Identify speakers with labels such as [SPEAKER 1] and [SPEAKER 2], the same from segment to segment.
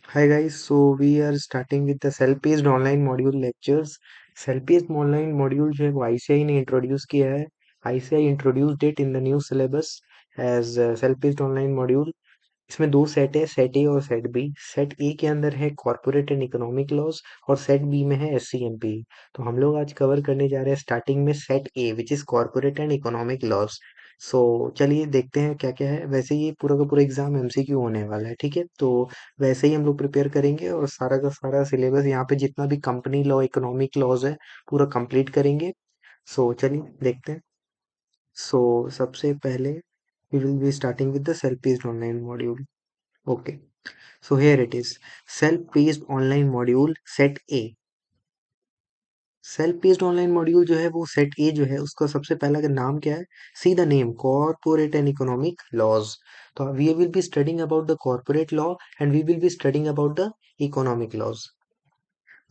[SPEAKER 1] Hi guys, so we are starting with the self-paced online module lectures. Self-paced online module जो है वो ICI ने introduce किया है. ICI introduced it in the new syllabus as self-paced online module. इसमें दो set है, set ए और सेट बी. सेट ए के अंदर है कॉर्पोरेट एंड इकोनॉमिक लॉज और सेट बी में है SCMP. तो हम लोग आज कवर करने जा रहे हैं स्टार्टिंग में set A which is corporate and economic laws. So चलिए देखते हैं क्या क्या है. वैसे ये पूरा का पूरा एग्जाम MCQ होने वाला है, ठीक है. तो वैसे ही हम लोग प्रिपेयर करेंगे और सारा का सारा सिलेबस यहाँ पे जितना भी कंपनी लॉ इकोनॉमिक लॉज है पूरा कंप्लीट करेंगे. सो चलिए देखते हैं. सो सबसे पहले we will be starting with the self-paced online module. Okay, so here it is. Self-paced online module set A. Self paced online module जो है वो सेट ए जो है उसका सबसे पहला का नाम क्या है. See the name corporate and economic laws. तो we will be studying about the corporate law and we will be studying about the economic laws.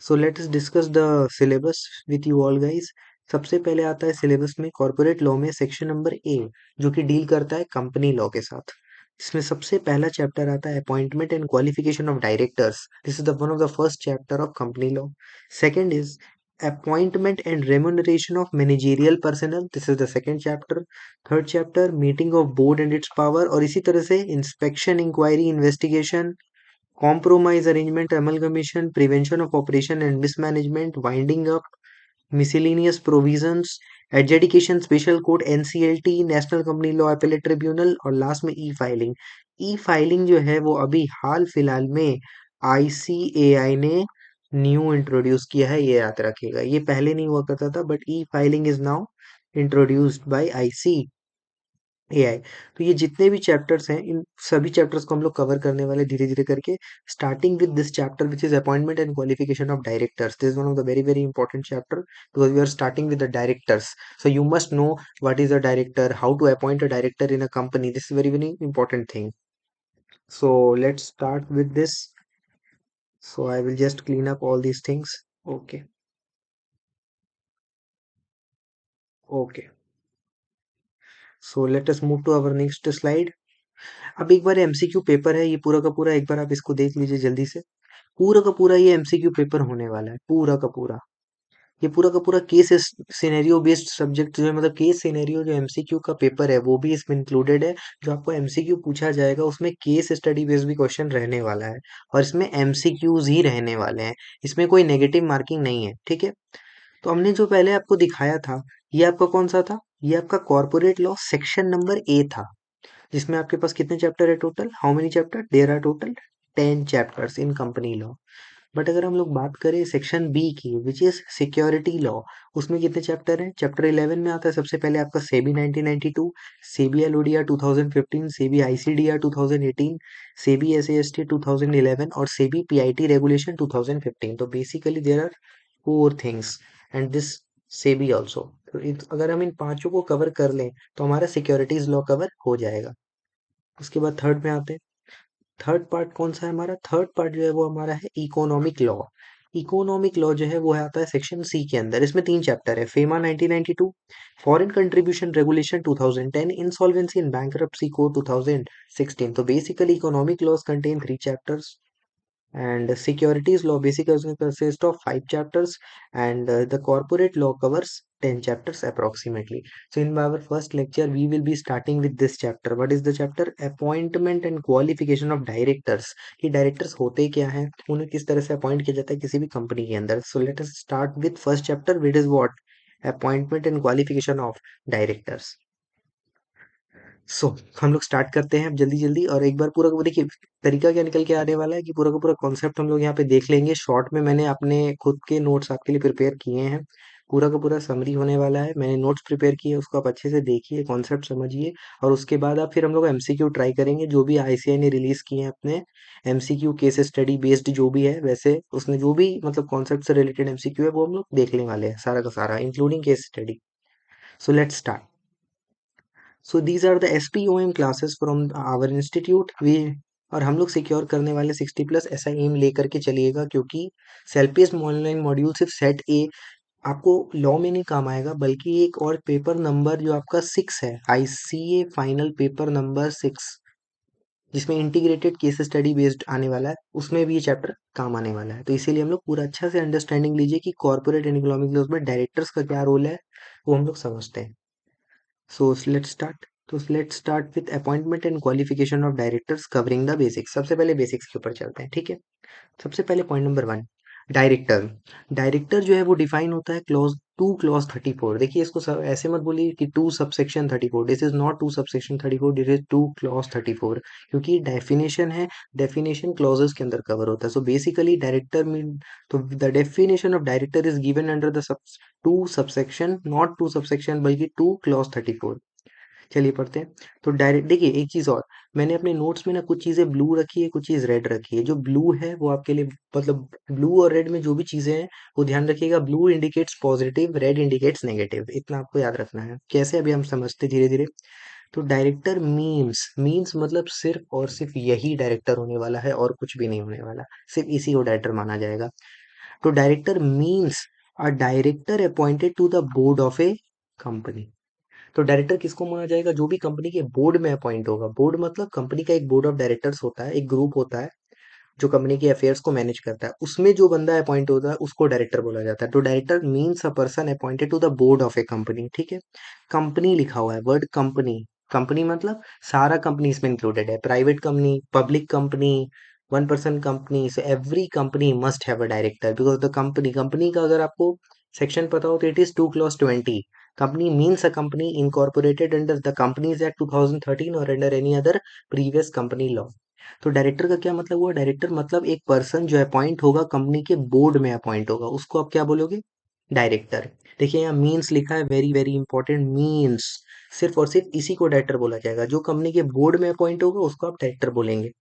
[SPEAKER 1] So let us discuss the syllabus with you all guys. सबसे पहले आता है syllabus में corporate law में section number A जो कि deal करता है कंपनी लॉ के साथ. इसमें सबसे पहला चैप्टर आता है appointment and qualification of directors. This is the one of the first chapter of company law. Second is appointment and remuneration of managerial personnel. This is the second chapter. Third chapter meeting of board and its power और इसी तरह से inspection, inquiry, investigation, compromise arrangement, amalgamation, prevention of operation and mismanagement, winding up, miscellaneous provisions, adjudication, special court, NCLT, national company law appellate tribunal और last में ई filing. ई filing जो है वो अभी हाल फिलहाल में ICAI ने न्यू इंट्रोड्यूस किया है, ये याद रखिएगा. ये पहले नहीं हुआ करता था but E filing is now introduced by ICAI. तो ये जितने भी चैप्टर्स हैं इन सभी चैप्टर्स को हम लोग कवर करने वाले धीरे धीरे करके. Starting with this chapter which is appointment and qualification of directors. This is one of the very very important chapter because we are starting with the directors. So you must know what is a director, how to appoint a director in a company. This is very very important thing. So let's start with this. So I will just clean up all these things. Okay. Okay. So let us move to our next slide. अब एक बार MCQ paper है ये पूरा का पूरा, एक बार आप इसको देख लीजिए जल्दी से. पूरा का पूरा ये MCQ पेपर होने वाला है, पूरा का पूरा. ये पूरा का पूरा केस सिनेरियो बेस्ड सब्जेक्ट जो है, मतलब केस सिनेरियो जो MCQ का पेपर है वो भी इसमें इंक्लूडेड है. जो आपको MCQ पूछा जाएगा उसमें केस स्टडी बेस्ड भी क्वेश्चन रहने वाला है और इसमें MCQs ही रहने वाले हैं. इसमें कोई नेगेटिव मार्किंग नहीं है, ठीक है. तो हमने जो पहले आपको दिखाया था ये आपका कौन सा था, ये आपका corporate law section number A था. जिसमें आपके पास कितने चैप्टर है total, how many chapter, there are total 10 chapters in company law. But अगर हम लोग बात करें सेक्शन बी की विच इज सिक्योरिटी लॉ, उसमें कितने चैप्टर हैं. चैप्टर 11 में आता है सबसे पहले आपका SEBI 1992, SEBI LODR 2015, SEBI ICDR 2018, SEBI SAST 2011 और सेबी पीआईटी रेगुलेशन 2015. तो basically there are four things and this SEBI also. तो अगर हम इन पांचों को कवर कर लें तो हमारा सिक्योरिटीज लॉ कवर हो जाएगा. उसके बाद थर्ड में आते हैं. थर्ड पार्ट कौन सा है हमारा, थर्ड पार्ट जो है वो हमारा है इकोनॉमिक लॉ. इकोनॉमिक लॉ जो है वो आता है सेक्शन सी के अंदर. इसमें तीन चैप्टर है. FEMA 1992, foreign contribution regulation 2010, insolvency and bankruptcy code 2016. तो basically economic laws contain three chapters and securities law basically consists of five chapters and the corporate law covers 10 chapters approximately. So in our first lecture we will be starting with this chapter. What is the chapter, appointment and qualification of directors. कि directors होते क्या हैं, उन्हें किस तरह से appoint किया जाता है किसी भी कंपनी के अंदर. So let us start with first chapter which is what, appointment and qualification of directors. हम लोग स्टार्ट करते हैं अब जल्दी जल्दी. और एक बार पूरा वो देखिए तरीका क्या निकल के आने वाला है कि पूरा का पूरा कॉन्सेप्ट हम लोग यहाँ पे देख लेंगे. शॉर्ट में मैंने अपने खुद के नोट्स आपके लिए प्रिपेयर किए हैं. पूरा का पूरा समरी होने वाला है. मैंने नोट्स प्रिपेयर किए, उसको आप अच्छे से देखिए, कॉन्सेप्ट समझिए. और उसके बाद आप फिर हम लोग MCQ ट्राई करेंगे जो भी ICI ने रिलीज किए हैं अपने MCQ केस स्टडी बेस्ड जो भी है. वैसे उसने जो भी मतलब कॉन्सेप्ट से रिलेटेड MCQ है वो हम लोग देखने वाले हैं सारा का सारा including case study. So let's start. So these are the SPOM classes from our institute. We और हम लोग सिक्योर करने वाले 60+ ऐसा एम लेकर के चलिएगा क्योंकि सेल्फ बेस्ड ऑनलाइन मॉड्यूल सिर्फ सेट ए आपको लॉ में नहीं काम आएगा बल्कि एक और पेपर नंबर जो आपका 6 है, ICA फाइनल पेपर नंबर 6. जिसमें इंटीग्रेटेड केस स्टडी बेस्ड आने वाला है, उसमें भी ये चैप्टर काम आने वाला है। तो इसीलिए हम लोग पूरा अच्छा से अंडरस्टैंडिंग लीजिए कि कॉर्पोरेट एंड इकोनॉमिक लॉज में डायरेक्टर्स का क्या रोल है, वो हम लोग समझते हैं। So let's start. तो let's start with appointment and qualification of directors covering the basics. सबसे पहले बेसिक्स के ऊपर चलते हैं, ठीक है। सबसे पहले point number one, director. Director जो है वो डिफाइन होता है क्लॉज 34। देखिए इसको सब ऐसे मत बोलिए कि two subsection 34, this is not two subsection 34, this is two clause 34, क्योंकि डेफिनेशन है, डेफिनेशन क्लॉजेस के अंदर कवर होता है। सो बेसिकली डायरेक्टर मीन, तो the definition of director is given under the sub two subsection, not two subsection बल्कि two clause 34। चलिए पढ़ते हैं। तो डायरेक्ट देखिए एक चीज और, मैंने अपने नोट्स में ना कुछ चीजें ब्लू रखी है, कुछ चीज रेड रखी है। जो ब्लू है वो आपके लिए, मतलब ब्लू और रेड में जो भी चीजें हैं वो ध्यान रखिएगा। Blue indicates positive, red indicates negative, इतना आपको याद रखना है। कैसे, अभी हम समझते धीरे धीरे। तो डायरेक्टर मीन्स मतलब सिर्फ और सिर्फ यही डायरेक्टर होने वाला है और कुछ भी नहीं होने वाला, सिर्फ इसी को डायरेक्टर माना जाएगा। तो director means a director appointed to the board of a company. तो डायरेक्टर किसको माना जाएगा, जो भी कंपनी के बोर्ड में अपॉइंट होगा। बोर्ड मतलब कंपनी का एक बोर्ड ऑफ डायरेक्टर्स होता है, एक ग्रुप होता है जो कंपनी के अफेयर्स को मैनेज करता है। उसमें जो बंदा अपॉइंट होता है उसको डायरेक्टर बोला जाता है। तो director means a person appointed to the board of a company, ठीक है। कंपनी लिखा हुआ है, वर्ड कंपनी। कंपनी मतलब सारा कंपनी इसमें इंक्लूडेड है, private company, public company, one person company. So every company must have a director because the company का अगर आपको सेक्शन पता हो तो it is 2 clause 20। Company means a company incorporated under the companies act 2013 और under any other previous company law. तो director का क्या मतलब हुआ, डायरेक्टर मतलब एक पर्सन जो अपॉइंट होगा, कंपनी के बोर्ड में अपॉइंट होगा, उसको आप क्या बोलोगे, डायरेक्टर। देखिए यहाँ मीन्स लिखा है, वेरी वेरी इंपॉर्टेंट, मीन्स। सिर्फ और सिर्फ इसी को डायरेक्टर बोला जाएगा, जो कंपनी के बोर्ड में अपॉइंट होगा उसको आप डायरेक्टर बोलेंगे।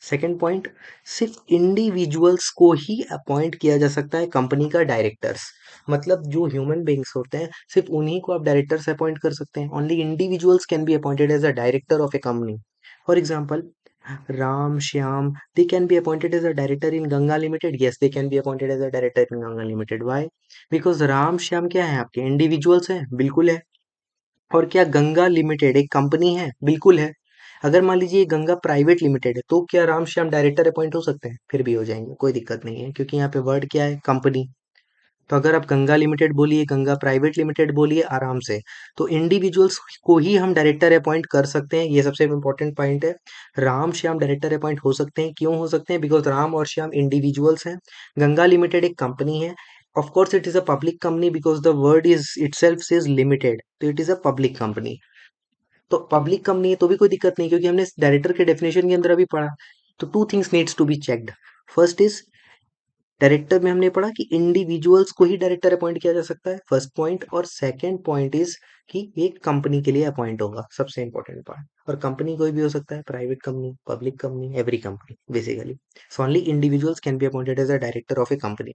[SPEAKER 1] सेकंड पॉइंट, सिर्फ इंडिविजुअल्स को ही अपॉइंट किया जा सकता है कंपनी का डायरेक्टर्स। मतलब जो ह्यूमन बींग्स होते हैं सिर्फ उन्हीं को आप डायरेक्टर्स अपॉइंट कर सकते हैं। Only individuals can be appointed as a director of a company. For example, Ram, Shyam, they can be appointed as a director in Ganga Limited. Yes, they can be appointed as a director in Ganga Limited. Why? Because Ram, Shyam क्या है आपके individuals हैं, बिल्कुल है। और क्या Ganga limited एक company है, बिल्कुल है। अगर मान लीजिए गंगा प्राइवेट लिमिटेड है तो क्या राम श्याम डायरेक्टर अपॉइंट हो सकते हैं, फिर भी हो जाएंगे, कोई दिक्कत नहीं है, क्योंकि यहाँ पे वर्ड क्या है, कंपनी। तो अगर आप गंगा लिमिटेड बोलिए, गंगा प्राइवेट लिमिटेड बोलिए, आराम से। तो इंडिविजुअल्स को ही हम डायरेक्टर अपॉइंट कर सकते हैं, ये सबसे इंपॉर्टेंट पॉइंट है। राम श्याम डायरेक्टर अपॉइंट हो सकते हैं, क्यों हो सकते हैं, बिकॉज राम और श्याम इंडिविजुअल्स हैं। गंगा लिमिटेड एक कंपनी है, of course it is a public company because the word is itself says limited, तो it is a public company. तो पब्लिक कंपनी है तो भी कोई दिक्कत नहीं, क्योंकि हमने डायरेक्टर के डेफिनेशन के अंदर अभी पढ़ा। तो two things needs to be checked. First is, director में हमने पढ़ा कि इंडिविजुअल्स को ही डायरेक्टर अपॉइंट किया जा सकता है, फर्स्ट पॉइंट। और सेकंड पॉइंट इज कि एक कंपनी के लिए अपॉइंट होगा, सबसे इंपॉर्टेंट पार्ट। और कंपनी कोई भी हो सकता है, private company, public company, every company basically. So only individuals can be appointed as a director of a company.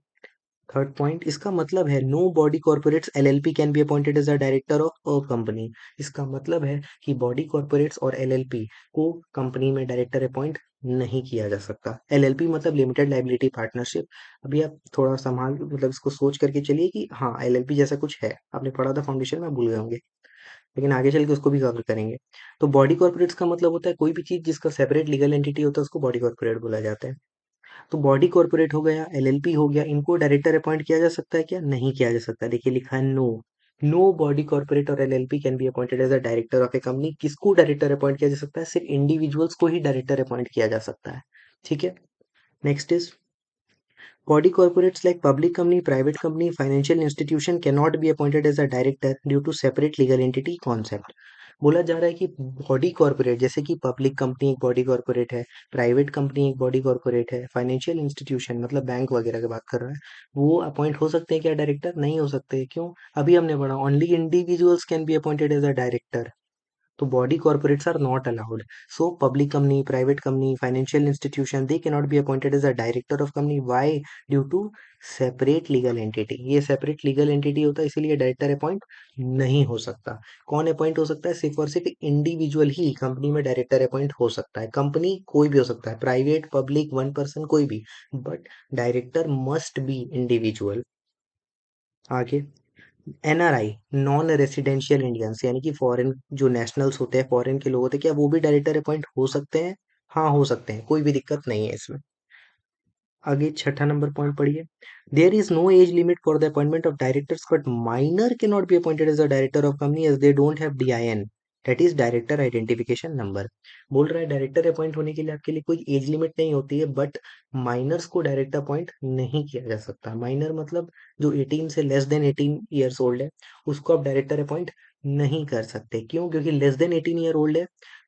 [SPEAKER 1] Third point, इसका मतलब है no body corporates LLP can be appointed as a director of a company. इसका मतलब है कि body corporates और LLP को company में डायरेक्टर अपॉइंट नहीं किया जा सकता। एलएलपी मतलब लिमिटेड लाइबिलिटी पार्टनरशिप। अभी आप थोड़ा संभाल, मतलब इसको सोच करके चलिए कि हाँ एलएलपी जैसा कुछ है, आपने पढ़ा था फाउंडेशन में, भूल गए होंगे, लेकिन आगे चल के उसको भी कवर करेंगे। तो बॉडी कॉर्पोरेट्स का मतलब होता है कोई भी चीज जिसका सेपरेट लीगल एंटिटी होता है उसको बॉडी कॉर्पोरेट बोला जाता है। तो बॉडी कॉर्पोरेट हो गया, एलएलपी हो गया, इनको डायरेक्टर अपॉइंट किया जा सकता है क्या, नहीं किया जा सकता। देखिए लिखा है नो, नो बॉडी कॉर्पोरेट और LLP can be appointed as a director of a company. किसको डायरेक्टर अपॉइंट किया जा सकता है, सिर्फ इंडिविजुअल्स को ही डायरेक्टर अपॉइंट किया जा सकता है, ठीक है। Next is, body corporates like public company, private company, financial institution cannot be appointed as a director due to separate legal entity concept। बोला जा रहा है कि बॉडी कॉर्पोरेट, जैसे कि पब्लिक कंपनी एक बॉडी कॉर्पोरेट है, प्राइवेट कंपनी एक बॉडी कॉर्पोरेट है, फाइनेंशियल इंस्टीट्यूशन मतलब बैंक वगैरह की बात कर रहा है, वो अपॉइंट हो सकते हैं क्या डायरेक्टर, नहीं हो सकते। क्यों, अभी हमने पढ़ा only individuals can be appointed as a director. तो body corporates are not allowed. So public company, private company, financial institution, they cannot be appointed as a director of company. Why? Due to separate legal entity। ये separate legal entity होता है, इसीलिए director appoint नहीं हो सकता। कौन appoint हो सकता है, सिर्फ और सिर्फ इंडिविजुअल ही कंपनी में डायरेक्टर अपॉइंट हो सकता है। कंपनी कोई भी हो सकता है, प्राइवेट, पब्लिक, वन पर्सन, कोई भी, but director must be individual. आगे, एनआरआई, नॉन रेसिडेंशियल इंडियंस, यानी कि फॉरेन जो नेशनल्स होते हैं, फॉरेन के लोग होते हैं, क्या वो भी डायरेक्टर अपॉइंट हो सकते हैं, हाँ हो सकते हैं, कोई भी दिक्कत नहीं है इसमें। आगे छठा नंबर पॉइंट पढ़िए। There is no age limit for the appointment of directors but minor के not be appointed as a director of company as they don't have DIN, that is director identification number. बोल रहा है director appoint होने के लिए आपके लिए कोई एज लिमिट नहीं होती है, बट माइनर्स को डायरेक्टर अपॉइंट नहीं किया जा सकता। माइनर मतलब जो 18 से लेस देन 18 ईयर्स ओल्ड है, उसको आप डायरेक्टर अपॉइंट नहीं कर सकते। क्यों? क्योंकि लेस देन 18 ईयर ओल्ड है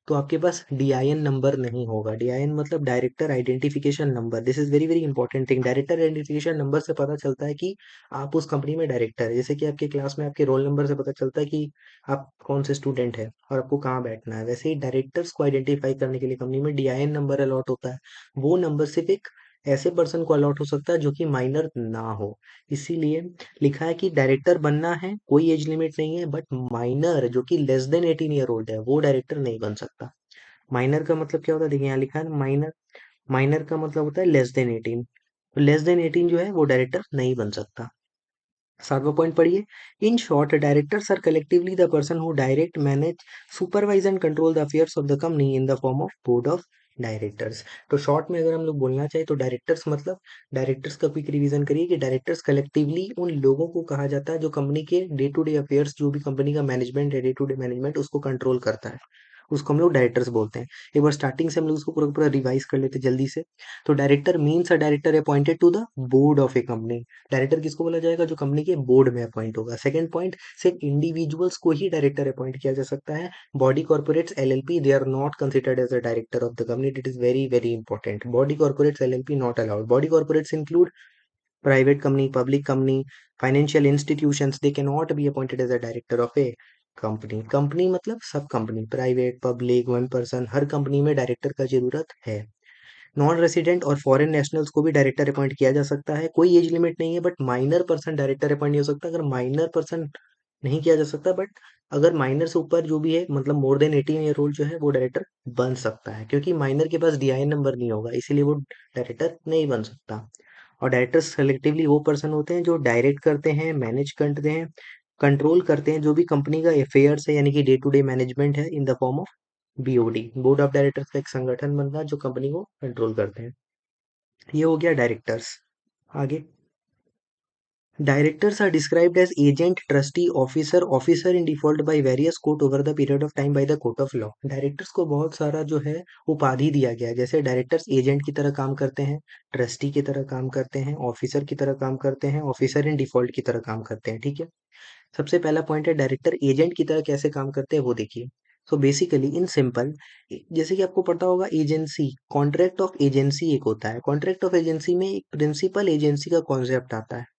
[SPEAKER 1] तो आपके पास DIN नंबर नहीं होगा। DIN मतलब director identification number. This is very very important thing. Director identification number से पता चलता है कि आप उस कंपनी में डायरेक्टर है। जैसे कि आपके क्लास में आपके रोल नंबर से पता चलता है कि आप कौन से स्टूडेंट है और आपको कहाँ बैठना है, वैसे ही डायरेक्टर्स को आइडेंटिफाई करने के लिए कंपनी में DIN नंबर अलॉट होता है। वो नंबर सिर्फ एक ऐसे पर्सन को अलॉट हो सकता है जो कि माइनर ना हो। इसीलिए लिखा है कि डायरेक्टर बनना है, कोई एज लिमिट नहीं है, बट माइनर जो कि लेस देन 18 ईयर ओल्ड है वो डायरेक्टर नहीं बन सकता। माइनर का मतलब क्या होता है? देखिए यहाँ लिखा है माइनर। माइनर का मतलब होता है लेस देन 18। लेस देन 18 जो है वो डायरेक्टर नहीं बन सकता। सातवां पॉइंट पढ़िए। In short directors are collectively the person who direct, manage, supervise and control the affairs of the company in the form of board of directors. तो short में अगर हम लोग बोलना चाहे तो डायरेक्टर्स मतलब, डायरेक्टर्स का क्विक रिवीजन करिए कि डायरेक्टर्स कलेक्टिवली उन लोगों को कहा जाता है जो कंपनी के डे टू डे अफेयर्स, जो भी कंपनी का मैनेजमेंट है, डे टू डे मैनेजमेंट उसको कंट्रोल करता है, उसको हम लोग डायरेक्टर्स बोलते हैं। एक बार स्टार्टिंग से हम लोग उसको पूरा पूरा रिवाइज कर लेते हैं जल्दी से। तो director means a director appointed to the board of a company. Director किसको बोला जाएगा? जो कंपनी के बोर्ड में अपॉइंट होगा। सेकंड पॉइंट, सिर्फ इंडिविजुअल्स को ही डायरेक्टर अपॉइंट किया जा सकता है। Body corporates LLP they are not considered as a director of the company. It is very very important. Body corporates LLP not allowed. Body corporates include private company, public company, financial institutions, they cannot be appointed as a director of a company. Company मतलब सब company, private, public, one person, हर company में director का जरूरत है। Non resident और foreign nationals को भी डायरेक्टर अपॉइंट किया जा सकता है। कोई एज लिमिट नहीं है, but minor person director appoint नहीं हो सकता। अगर माइनर पर्सन नहीं किया जा सकता, बट अगर माइनर से ऊपर जो भी है, मतलब मोर देन 18 ईयर ओल्ड जो है वो डायरेक्टर बन सकता है। क्योंकि माइनर के पास DIN नंबर नहीं होगा, इसीलिए वो डायरेक्टर नहीं बन सकता। और डायरेक्टर्स सेलेक्टिवली वो पर्सन होते हैं जो डायरेक्ट करते हैं, मैनेज करते हैं, कंट्रोल करते हैं जो भी कंपनी का अफेयर्स है, यानी कि डे टू डे मैनेजमेंट है, इन the form of BOD। Board of directors का एक संगठन बनता है जो कंपनी को कंट्रोल करते हैं। ये हो गया डायरेक्टर्स। आगे, directors are described as agent, trustee, officer, officer in default by various court over the period of time by the court of law. Directors को बहुत सारा जो है उपाधि दिया गया है। जैसे डायरेक्टर्स एजेंट की तरह काम करते हैं, ट्रस्टी की तरह काम करते हैं, ऑफिसर की तरह काम करते हैं, ऑफिसर इन डिफॉल्ट की तरह काम करते हैं। ठीक है। सबसे पहला पॉइंट है डायरेक्टर एजेंट की तरह कैसे काम करते हैं वो देखिए। सो बेसिकली इन सिंपल, जैसे कि आपको पता होगा एजेंसी, कॉन्ट्रैक्ट ऑफ एजेंसी एक होता है। कॉन्ट्रैक्ट ऑफ एजेंसी में एक प्रिंसिपल एजेंसी का कॉन्सेप्ट आता है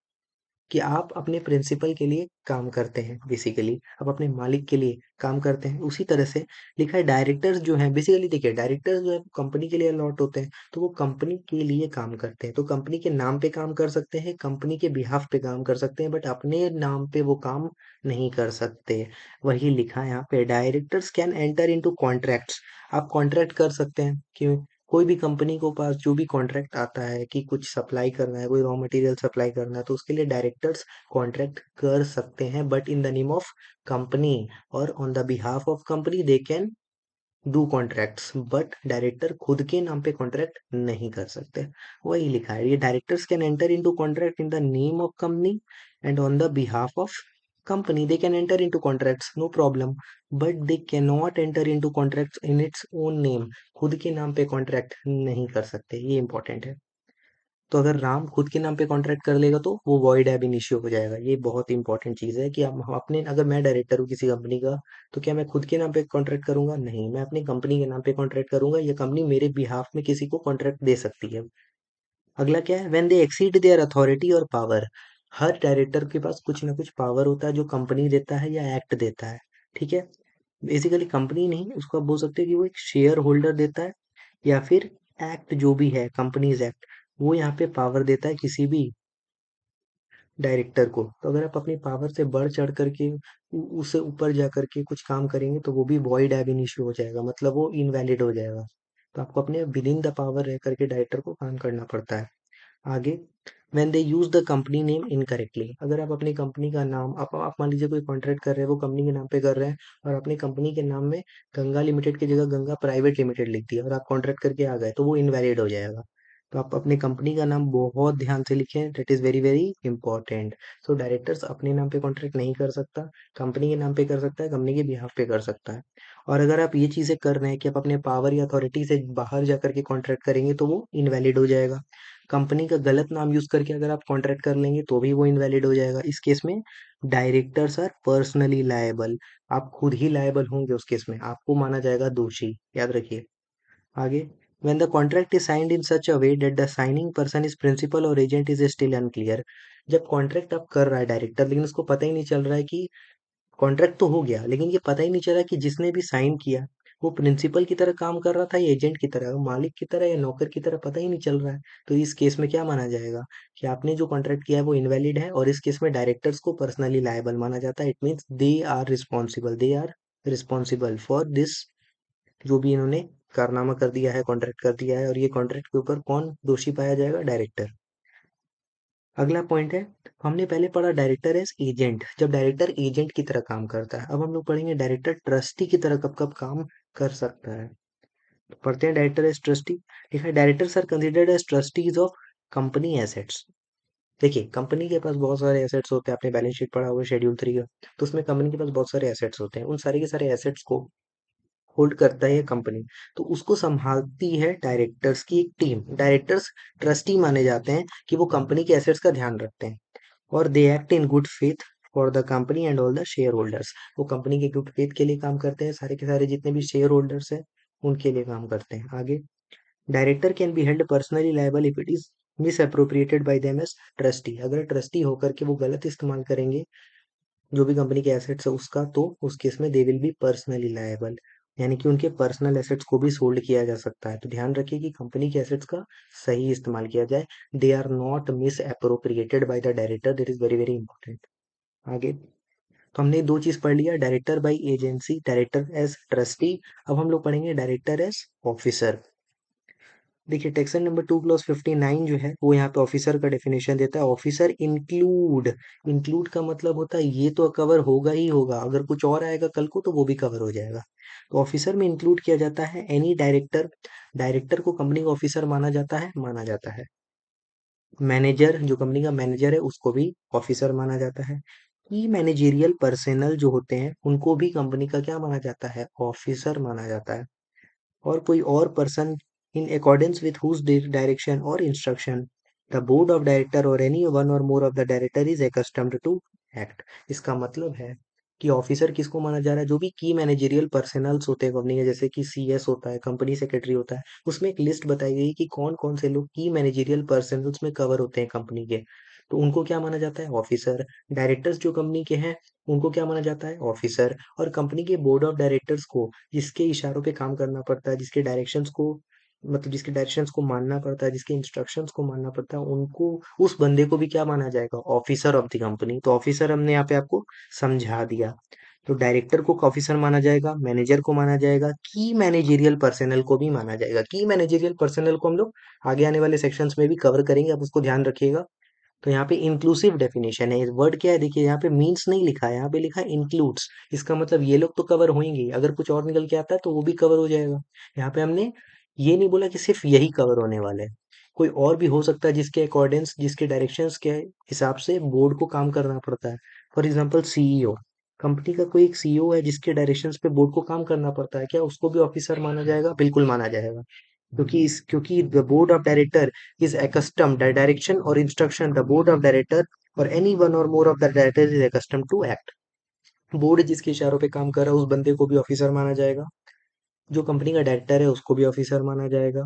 [SPEAKER 1] कि आप अपने प्रिंसिपल के लिए काम करते हैं। बेसिकली आप अपने मालिक के लिए काम करते हैं। उसी तरह से लिखा है डायरेक्टर्स जो हैं, बेसिकली देखिए डायरेक्टर्स जो है कंपनी के लिए अलॉट होते हैं, तो वो कंपनी के लिए काम करते हैं। तो कंपनी के नाम पे काम कर सकते हैं, कंपनी के बिहाफ पे काम कर सकते हैं, बट अपने नाम पे वो काम नहीं कर सकते। वही लिखा है यहाँ पे, directors can enter into contracts. आप कॉन्ट्रैक्ट कर सकते हैं। क्यों? कोई भी कंपनी को पास जो भी कॉन्ट्रैक्ट आता है कि कुछ सप्लाई करना है, कोई रॉ मटेरियल सप्लाई करना है, तो उसके लिए डायरेक्टर्स कॉन्ट्रैक्ट कर सकते हैं, but in the name of company और on the behalf of company they can do contracts, but director खुद के नाम पे कॉन्ट्रैक्ट नहीं कर सकते। वही लिखा है, ये directors can enter into contract in the name of company and on the behalf of company they can enter into contracts, no problem, but they cannot enter into contracts in its own name। खुद के नाम पे contract नहीं कर सकते, ये important है। तो अगर राम खुद के नाम पे कॉन्ट्रैक्ट कर लेगा तो वो वॉइड एब इनिशियो हो जाएगा। ये बहुत इंपॉर्टेंट चीज है कि हम अपने, अगर मैं डायरेक्टर हूँ किसी कंपनी का, तो क्या मैं खुद के नाम पे कॉन्ट्रैक्ट करूंगा? नहीं, मैं अपनी कंपनी के नाम पे कॉन्ट्रैक्ट करूंगा। ये कंपनी मेरे बिहाफ में किसी को कॉन्ट्रैक्ट दे सकती है। अगला क्या है? When they exceed there authority और पावर। हर डायरेक्टर के पास कुछ ना कुछ पावर होता है जो कंपनी देता है या एक्ट देता है। ठीक है। बेसिकली कंपनी नहीं, उसको आप बोल सकते हैं कि वो एक शेयर होल्डर देता है, या फिर एक्ट जो भी है, कंपनीज एक्ट, वो यहाँ पे पावर देता है किसी भी डायरेक्टर को। तो अगर आप अपनी पावर से बढ़ चढ़ करके उससे ऊपर जा करके कुछ काम करेंगे तो वो भी वॉइड एब इनिशियो हो जाएगा, मतलब वो इनवैलिड हो जाएगा। तो आपको अपने विद इन द पावर रह करके डायरेक्टर को काम करना पड़ता है। आगे, when they use the company name incorrectly, अगर आप अपनी कंपनी का नाम आप मान लीजिए कोई कॉन्ट्रैक्ट कर रहे हैं, वो कंपनी के नाम पे कर रहे हैं और अपनी कंपनी के नाम में गंगा लिमिटेड की जगह गंगा प्राइवेट लिमिटेड लिख दिया और आप कॉन्ट्रैक्ट करके आ गए, तो वो इनवैलिड हो जाएगा। तो आप अपनी कंपनी का नाम बहुत ध्यान से लिखें, that is very very important. So directors अपने नाम पे कॉन्ट्रैक्ट नहीं कर सकता, कंपनी के नाम पे कर सकता है, कंपनी के बिहाफ पे कर सकता है। और अगर आप ये चीजें कर रहे हैं कि आप अपने पावर या अथॉरिटी से बाहर जा करके कॉन्ट्रैक्ट करेंगे, तो वो इनवैलिड हो जाएगा। कंपनी का गलत नाम यूज करके अगर आप कॉन्ट्रैक्ट कर लेंगे, तो भी वो इनवैलिड हो जाएगा। इस केस में डायरेक्टर्स आर पर्सनली लायबल, आप खुद ही लायबल होंगे उस केस में, आपको माना जाएगा दोषी, याद रखिए। आगे, when the contract is signed in such a way that the signing person is principal or agent is still unclear, जब कॉन्ट्रैक्ट आप कर रहा है डायरेक्टर, लेकिन उसको पता ही नहीं चल रहा है कि कॉन्ट्रैक्ट तो हो गया, लेकिन ये पता ही नहीं चला कि जिसने भी साइन किया वो प्रिंसिपल की तरह काम कर रहा था या एजेंट की तरह, मालिक की तरह या नौकर की तरह, पता ही नहीं चल रहा है। तो इस केस में क्या माना जाएगा कि आपने जो कॉन्ट्रैक्ट किया है वो इनवैलिड है, और इस केस में डायरेक्टर्स को पर्सनली लायबल माना जाता है। It means they are responsible for this, जो भी इन्होंने कारनामा कर दिया है, कॉन्ट्रैक्ट कर दिया है, और ये कॉन्ट्रैक्ट के ऊपर कौन दोषी पाया जाएगा? डायरेक्टर। अगला पॉइंट है, हमने पहले पढ़ा डायरेक्टर एज एजेंट, जब डायरेक्टर एजेंट की तरह काम करता है। अब हम लोग पढ़ेंगे डायरेक्टर ट्रस्टी की तरह कब कब काम कर सकता है। तो पढ़ते हैं डायरेक्टर एज ट्रस्टी। लिखा है, directors are considered as trustees of company assets. देखिए, कंपनी के पास बहुत सारे एसेट्स होते हैं, आपने बैलेंस शीट पढ़ा हुआ शेड्यूल 3 का, तो उसमें कंपनी के पास बहुत सारे एसेट्स होते हैं। उन सारे के सारे एसेट्स को होल्ड करता है ये कंपनी, तो उसको संभालती है डायरेक्टर्स की एक टीम। डायरेक्टर्स ट्रस्टी माने जाते हैं कि वो कंपनी के एसेट्स का ध्यान रखते हैं, और they act in good faith for the company and all the share holders. वो कंपनी के गुड फेथ के लिए काम करते हैं, सारे के सारे जितने भी शेयर होल्डर्स हैं उनके लिए काम करते हैं। आगे, director can be held personally liable if it is misappropriated by them as trustee, अगर ट्रस्टी होकर के वो गलत इस्तेमाल करेंगे जो भी कंपनी के एसेट्स है उसका, तो उस केस में they will be personally liable, यानी कि उनके पर्सनल एसेट्स को भी सोल्ड किया जा सकता है। तो ध्यान रखिए कि कंपनी के एसेट्स का सही इस्तेमाल किया जाए। They are not misappropriated by the director, that is very very important. आगे, तो हमने दो चीज पढ़ लिया, director by agency, director as trustee. अब हम लोग पढ़ेंगे डायरेक्टर एज ऑफिसर। देखिए, टेक्सन नंबर 2 क्लॉज 59 जो है वो यहाँ पे ऑफिसर का डेफिनेशन देता है। ऑफिसर इंक्लूड, इंक्लूड का मतलब होता है ये तो कवर होगा ही होगा, अगर कुछ और आएगा कल को तो वो भी कवर हो जाएगा। तो ऑफिसर में इंक्लूड किया जाता है एनी डायरेक्टर, डायरेक्टर को कंपनी का ऑफिसर माना जाता है, माना जाता है। मैनेजर, जो कंपनी का मैनेजर है उसको भी ऑफिसर माना जाता है। की मैनेजेरियल पर्सनल जो होते हैं उनको भी कंपनी का क्या माना जाता है? ऑफिसर माना जाता है। और कोई और person in accordance with whose direction or instruction the board of director or any one or more of the director is accustomed to act। इसका मतलब है कि ऑफिसर किसको माना जा रहा है? जो भी की मैनेजेरियल पर्सनल्स होते हैं कंपनी के, जैसे कि सीएस होता है, कंपनी सेक्रेटरी होता है, उसमें एक लिस्ट बताई गई कि कौन कौन से लोग की मैनेजेरियल पर्सनल्स में कवर होते हैं कंपनी के, तो उनको क्या माना जाता है? ऑफिसर। डायरेक्टर्स जो कंपनी के हैं उनको क्या माना जाता है? ऑफिसर। और कंपनी के बोर्ड ऑफ डायरेक्टर्स को जिसके इशारों पे काम करना पड़ता है, जिसके डायरेक्शंस को, मतलब जिसके डायरेक्शंस को मानना पड़ता है, जिसके इंस्ट्रक्शंस को मानना पड़ता है, उनको, उस बंदे को भी क्या माना जाएगा? Officer of the company. तो ऑफिसर हमने यहाँ पे आपको समझा दिया। तो डायरेक्टर को ऑफिसर माना जाएगा, मैनेजर को माना जाएगा, की मैनेजेरियल पर्सनल को भी माना जाएगा। की मैनेजेरियल पर्सनल को हम लोग आगे आने वाले सेक्शंस में भी कवर करेंगे, आप उसको ध्यान रखिएगा। तो यहाँ पे इंक्लूसिव डेफिनेशन है, वर्ड क्या है देखिए, यहाँ पे मीन्स नहीं लिखा है, यहाँ पे लिखा है इंक्लूड्स। इसका मतलब ये लोग तो कवर होंगे, अगर कुछ और निकल के आता है तो वो भी कवर हो जाएगा। यहाँ पे हमने ये नहीं बोला कि सिर्फ यही कवर होने वाला है, कोई और भी हो सकता है जिसके अकॉर्डेंस, जिसके डायरेक्शंस के हिसाब से बोर्ड को काम करना पड़ता है। फॉर एग्जाम्पल सीईओ, कंपनी का कोई एक सीईओ है जिसके डायरेक्शंस पे बोर्ड को काम करना पड़ता है, क्या उसको भी ऑफिसर माना जाएगा? बिल्कुल माना जाएगा। क्योंकि the board of director is accustomed, the direction or instruction the board of director or any one or more of the directors is accustomed to act। Board जिसके इशारों पे काम कर रहा है उस बंदे को भी ऑफिसर माना जाएगा, जो कंपनी का डायरेक्टर है उसको भी ऑफिसर माना जाएगा।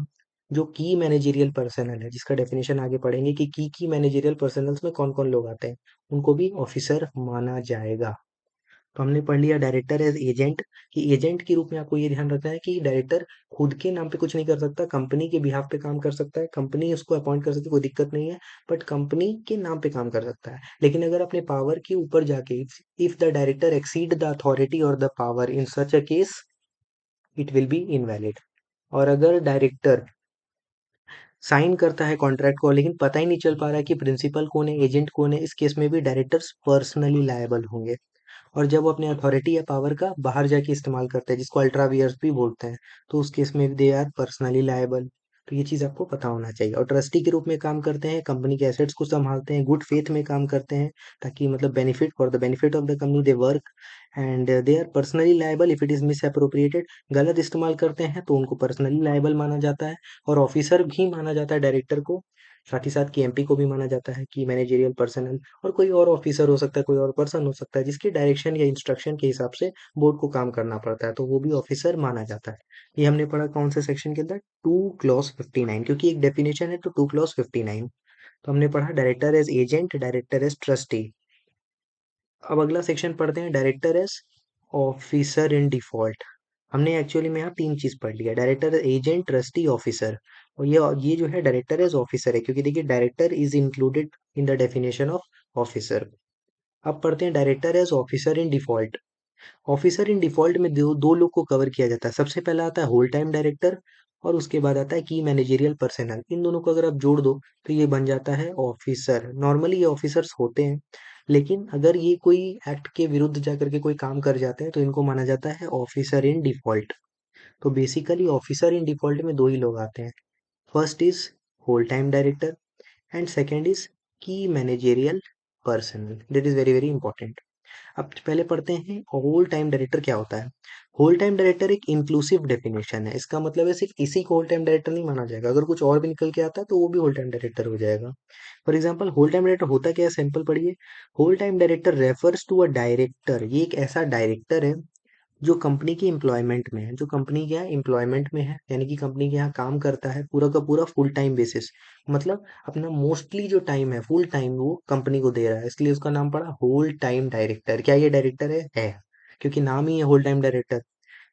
[SPEAKER 1] जो की मैनेजेरियल पर्सनल है, जिसका डेफिनेशन आगे पढ़ेंगे कि की मैनेजेरियल पर्सनल्स में कौन कौन लोग आते हैं, उनको भी ऑफिसर माना जाएगा। तो हमने पढ़ लिया डायरेक्टर एज एजेंट, कि एजेंट के रूप में आपको ये ध्यान रखना है कि डायरेक्टर खुद के नाम पे कुछ नहीं कर सकता, कंपनी के बिहाफ पे काम कर सकता है, कंपनी उसको अपॉइंट कर सकती है, कोई दिक्कत नहीं है, बट कंपनी के नाम पे काम कर सकता है। लेकिन अगर अपने पावर के ऊपर जाके, if the director exceed the authority और the power in such a case, it will be invalid. और अगर डायरेक्टर साइन करता है कॉन्ट्रैक्ट को, लेकिन पता ही नहीं चल पा रहा है कि प्रिंसिपल कौन है, एजेंट कौन है। इस केस में भी डायरेक्टर्स पर्सनली लायबल होंगे। और जब वो अपने अथॉरिटी या पावर का बाहर जाके इस्तेमाल करते हैं, जिसको अल्ट्रा वियर्स भी बोलते हैं, तो उस केस में दे आर पर्सनली लायबल। तो ये चीज़ आपको पता होना चाहिए। और ट्रस्टी के रूप में काम करते हैं, कंपनी के एसेट्स को संभालते हैं, गुड फेथ में काम करते हैं, ताकि मतलब benefit for the benefit of the company they work, and they are personally liable if it is misappropriated. गलत इस्तेमाल करते हैं तो उनको पर्सनली लायबल माना जाता है। और ऑफिसर भी माना जाता है डायरेक्टर को, साथ ही साथ केएमपी को भी माना जाता है कि मैनेजेरियल पर्सनल। और कोई और ऑफिसर हो सकता है, कोई और पर्सन हो सकता है, जिसकी डायरेक्शन या इंस्ट्रक्शन के हिसाब से बोर्ड को काम करना पड़ता है, तो वो भी ऑफिसर माना जाता है। ये हमने पढ़ा कौन से सेक्शन के अंदर, 2 क्लॉज 59, क्योंकि एक डेफिनेशन है तो 2 क्लॉज 59। तो हमने पढ़ा director as agent, director as trustee. अब अगला सेक्शन पढ़ते हैं, director as officer in default. हमने एक्चुअली में यहाँ तीन चीज पढ़ लिया, डायरेक्टर, एजेंट, ट्रस्टी, ऑफिसर। और ये जो है डायरेक्टर एज ऑफिसर है, क्योंकि देखिए director is included in the definition of officer. अब पढ़ते हैं director as officer in default. Officer in default में दो दो लोग को कवर किया जाता है। सबसे पहला आता है होल टाइम डायरेक्टर, और उसके बाद आता है की मैनेजेरियल पर्सनल। इन दोनों को अगर आप जोड़ दो तो ये बन जाता है ऑफिसर। नॉर्मली ये ऑफिसर्स होते हैं, लेकिन अगर ये कोई एक्ट के विरुद्ध जाकर के कोई काम कर जाते हैं तो इनको माना जाता है ऑफिसर इन डिफॉल्ट। तो बेसिकली ऑफिसर इन डिफॉल्ट में दो ही लोग आते हैं। First is whole time director, and second is key managerial personnel. That is very very important. अब पहले पढ़ते हैं होल टाइम डायरेक्टर क्या होता है। होल टाइम डायरेक्टर एक इंक्लूसिव डेफिनेशन है। इसका मतलब है सिर्फ इसी को होल टाइम डायरेक्टर नहीं माना जाएगा, अगर कुछ और भी निकल के आता है तो वो भी होल टाइम डायरेक्टर हो जाएगा। For example whole time director होता क्या है, सिंपल पढ़िए। Whole time director refers to a director, ये एक ऐसा डायरेक्टर है जो कंपनी की एम्प्लॉयमेंट में है, जो कंपनी के यहाँ एम्प्लॉयमेंट में है, यानी कि कंपनी के यहाँ काम करता है पूरा का पूरा फुल टाइम बेसिस। मतलब अपना मोस्टली जो टाइम है फुल टाइम वो कंपनी को दे रहा है, इसलिए उसका नाम पड़ा होल टाइम डायरेक्टर। क्या ये डायरेक्टर है, क्योंकि नाम ही है होल टाइम डायरेक्टर।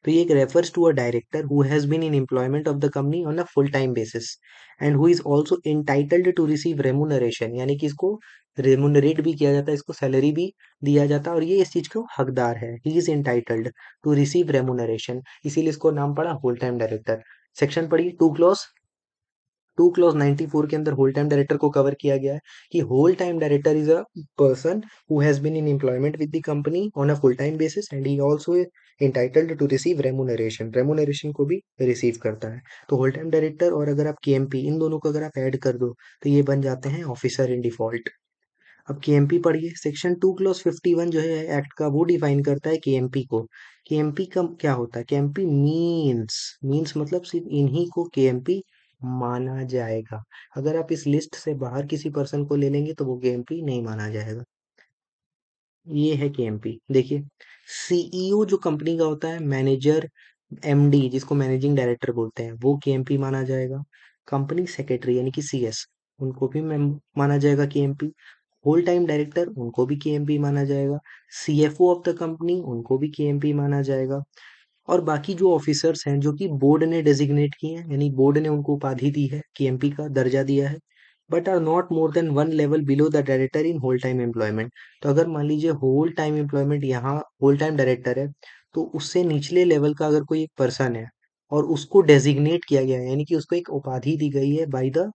[SPEAKER 1] तो ये एक refers to a director who has been in employment of the company on a full time basis, and who is also entitled to receive remuneration, यानी कि इसको रेमुनरेट भी किया जाता है, इसको सैलरी भी दिया जाता है, और ये इस चीज को हकदार है। He is entitled to receive remuneration, इसीलिए इसको नाम पड़ा होल टाइम डायरेक्टर। सेक्शन पढ़िए, 2 क्लॉज 94 के अंदर होल टाइम डायरेक्टर को कवर किया गया है कि whole time director is a person who has been in employment with the company on a full time basis, and he also entitled to receive remuneration, remuneration को भी receive करता है। तो होल टाइम डायरेक्टर और अगर आप KMP इन दोनों को अगर आप ऐड कर दो तो ये बन जाते हैं ऑफिसर इन डिफॉल्ट। अब केएमपी पढ़िए, सेक्शन 2 क्लॉज 51 जो है एक्ट का, वो डिफाइन करता है केएमपी को। केएमपी का क्या होता है, केएमपी मीन्स, मतलब सिर्फ इन्हीं को केएमपी माना जाएगा। अगर आप इस लिस्ट से बाहर किसी पर्सन को ले लेंगे तो वो केएमपी नहीं माना जाएगा। ये है केएमपी। देखिए, सीईओ जो कंपनी का होता है, मैनेजर, एमडी जिसको मैनेजिंग डायरेक्टर बोलते हैं, वो केएमपी माना जाएगा। कंपनी सेक्रेटरी यानी कि सीएस, उनको भी माना जाएगा केएमपी। होल टाइम डायरेक्टर, उनको भी केएमपी माना जाएगा। सीएफओ ऑफ द कंपनी, उनको भी केएमपी माना जाएगा। और बाकी जो ऑफिसर्स हैं जो कि बोर्ड ने डेजिग्नेट किए हैं, यानी बोर्ड ने उनको उपाधि दी है, केएमपी का दर्जा दिया है, but are not more than 1 level below the director in whole time employment. तो अगर मान लीजिए होल टाइम एम्प्लॉयमेंट यहाँ होल टाइम डायरेक्टर है, तो उससे निचले लेवल का अगर कोई एक पर्सन है और उसको डेजिग्नेट किया गया है, यानी कि उसको एक उपाधि दी गई है बाय द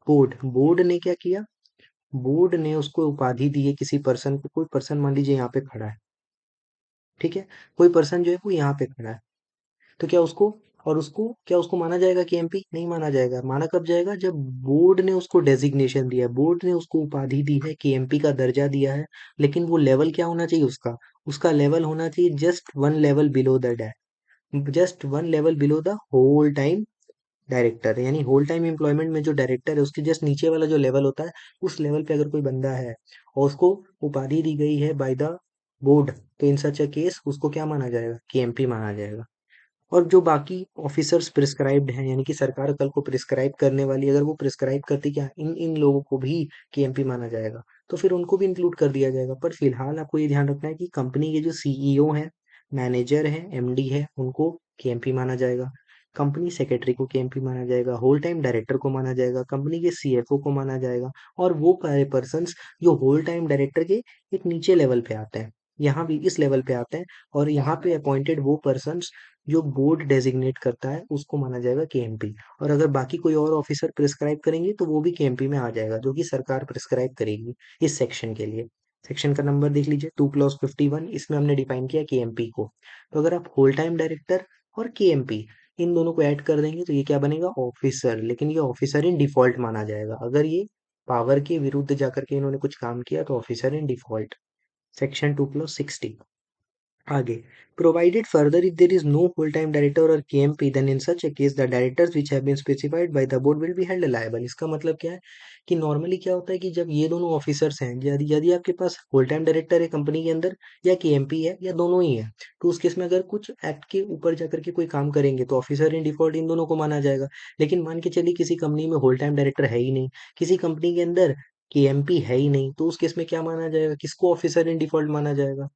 [SPEAKER 1] बोर्ड, बोर्ड ने क्या किया, बोर्ड ने उसको उपाधि दी है किसी पर्सन को। कोई पर्सन मान लीजिए यहाँ पे खड़ा है, ठीक है, कोई पर्सन जो है वो यहाँ पे खड़ा है, तो क्या उसको, और उसको क्या उसको माना जाएगा कि एमपी, नहीं माना जाएगा। माना कब जाएगा, जब बोर्ड ने उसको डेजिग्नेशन दिया है, बोर्ड ने उसको उपाधि दी है कि एमपी का दर्जा दिया है। लेकिन वो लेवल क्या होना चाहिए उसका, उसका लेवल होना चाहिए just 1 level below the just 1 level below the whole time director. यानी होल टाइम एम्प्लॉयमेंट में जो डायरेक्टर है उसके जस्ट नीचे वाला जो लेवल होता है, उस लेवल पे अगर कोई बंदा है और उसको उपाधि दी गई है बाय द बोर्ड, तो इन सच अ केस उसको क्या माना जाएगा, केएमपी माना जाएगा। और जो बाकी ऑफिसर्स प्रिस्क्राइब्ड हैं, यानी कि सरकार कल को प्रिस्क्राइब करने वाली, अगर वो प्रिस्क्राइब करती क्या इन इन लोगों को भी केएमपी माना जाएगा, तो फिर उनको भी इंक्लूड कर दिया जाएगा। पर फिलहाल आपको ये ध्यान रखना है कि कंपनी के जो सीईओ हैं, मैनेजर हैं, एमडी है, उनको केएमपी माना जाएगा। कंपनी सेक्रेटरी को केएमपी माना जाएगा, होल टाइम डायरेक्टर को माना जाएगा, कंपनी के सीएफओ को माना जाएगा, और वो पर्सन जो होल टाइम डायरेक्टर के एक नीचे लेवल पे आते हैं, यहाँ भी इस लेवल पे आते हैं। और यहाँ पे अपॉइंटेड वो पर्सन जो बोर्ड डेजिग्नेट करता है उसको माना जाएगा केएमपी। और अगर बाकी कोई और ऑफिसर प्रिस्क्राइब करेंगे तो वो भी केएमपी में आ जाएगा, जो कि सरकार प्रिस्क्राइब करेगी इस सेक्शन के लिए। सेक्शन का नंबर देख लीजिए 2 क्लॉज 51, इसमें हमने डिफाइन किया केएमपी को। तो अगर आप होल टाइम डायरेक्टर और केएमपी इन दोनों को ऐड कर देंगे तो ये क्या बनेगा, ऑफिसर। लेकिन ये ऑफिसर इन डिफॉल्ट माना जाएगा, अगर ये पावर के विरुद्ध जाकर के इन्होंने कुछ काम किया तो officer in default. Section 2 clause 60 आगे, provided further if there is no full time director और KMP then in such a case the directors which have been specified by the board will be held liable. इसका मतलब क्या है कि normally क्या होता है कि जब ये दोनों ऑफिसर्स हैं, यदि यदि आपके पास फुल टाइम डायरेक्टर है कंपनी के अंदर या केएमपी है या दोनों ही है, तो उस केस में अगर कुछ एक्ट के ऊपर जाकर के कोई काम करेंगे तो ऑफिसर इन डिफॉल्ट इन दोनों को माना जाएगा। लेकिन मान के चलिए किसी कंपनी में होल टाइम डायरेक्टर है ही नहीं, किसी कंपनी के अंदर केएमपी है ही नहीं, तो उस केस में क्या माना जाएगा, किसको ऑफिसर इन डिफॉल्ट माना जाएगा।